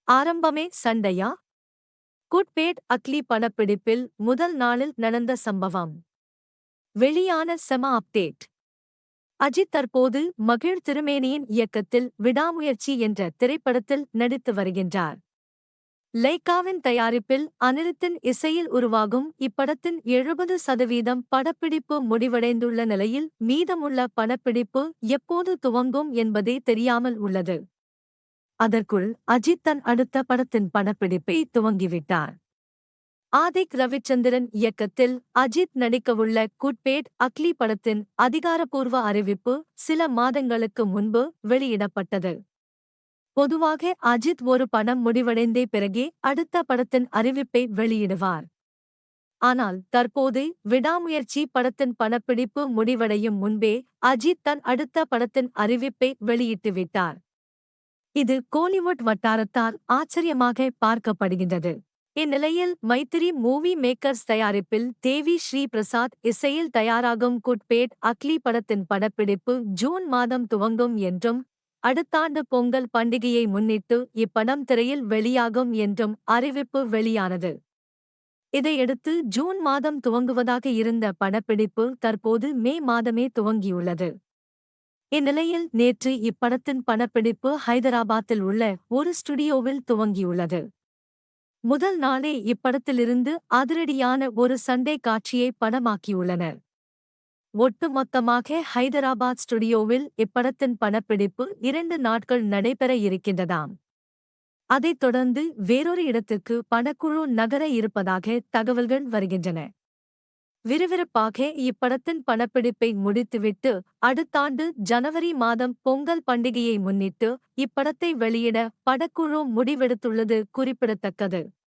ஆரம்பமே சண்டையா? Good bad ugly படப்பிடிப்பில் முதல் நாளில் நடந்த சம்பவம். வெளியான செம அப்டேட். அஜித் தற்போது மகிழ் திருமேனியின் இயக்கத்தில் விடாமுயற்சி என்ற திரைப்படத்தில் நடித்து வருகின்றார். லைக்காவின் தயாரிப்பில் அனிருத்தின் இசையில் உருவாகும் இப்படத்தின் 70% படப்பிடிப்பு முடிவடைந்துள்ள நிலையில் மீதமுள்ள படப்பிடிப்பு எப்போது துவங்கும் என்பதே தெரியாமல் உள்ளது. அதற்குள் அஜித் தன் அடுத்த படத்தின் படப்பிடிப்பை துவங்கிவிட்டார். ஆதிக் ரவிச்சந்திரன் இயக்கத்தில் அஜித் நடிக்கவுள்ள குட்பேட் அக்லி படத்தின் அதிகாரப்பூர்வ அறிவிப்பு சில மாதங்களுக்கு முன்பு வெளியிடப்பட்டது. பொதுவாக அஜித் ஒரு படம் முடிவடைந்தே பிறகே அடுத்த படத்தின் அறிவிப்பை வெளியிடுவார். ஆனால் தற்போது விடாமுயற்சி படத்தின் படப்பிடிப்பு முடிவடையும் முன்பே அஜித் தன் அடுத்த படத்தின் அறிவிப்பை வெளியிட்டுவிட்டார். இது கோலிவுட் வட்டாரத்தால் ஆச்சரியமாக பார்க்கப்படுகின்றது. இந்நிலையில் மைத்திரி மூவி மேக்கர்ஸ் தயாரிப்பில் தேவி ஸ்ரீ பிரசாத் இசையில் தயாராகும் குட்பேட் அக்லி படத்தின் படப்பிடிப்பு ஜூன் மாதம் துவங்கும் என்றும், அடுத்தாண்டு பொங்கல் பண்டிகையை முன்னிட்டு இப்படம் திரையில் வெளியாகும் என்றும் அறிவிப்பு வெளியானது. இதையடுத்து ஜூன் மாதம் துவங்குவதாக இருந்த படப்பிடிப்பு தற்போது மே மாதமே துவங்கியுள்ளது. இந்நிலையில் நேற்று இப்படத்தின் படப்பிடிப்பு ஹைதராபாத்தில் உள்ள ஒரு ஸ்டுடியோவில் துவங்கியுள்ளது. முதல் நாளே இப்படத்திலிருந்து அதிரடியான ஒரு சண்டை காட்சியை படமாக்கியுள்ளனர். ஒட்டுமொத்தமாக ஹைதராபாத் ஸ்டுடியோவில் இப்படத்தின் படப்பிடிப்பு 2 நாட்கள் நடைபெற இருக்கின்றதாம். அதைத் தொடர்ந்து வேறொரு இடத்திற்கு படக்குழு நகர இருப்பதாக தகவல்கள் வருகின்றன. விறுவிறுப்பாக இப்படத்தின் படப்பிடிப்பை முடித்துவிட்டு அடுத்தாண்டு ஜனவரி மாதம் பொங்கல் பண்டிகையை முன்னிட்டு இப்படத்தை வெளியிட படக்குழு முடிவெடுத்துள்ளது குறிப்பிடத்தக்கது.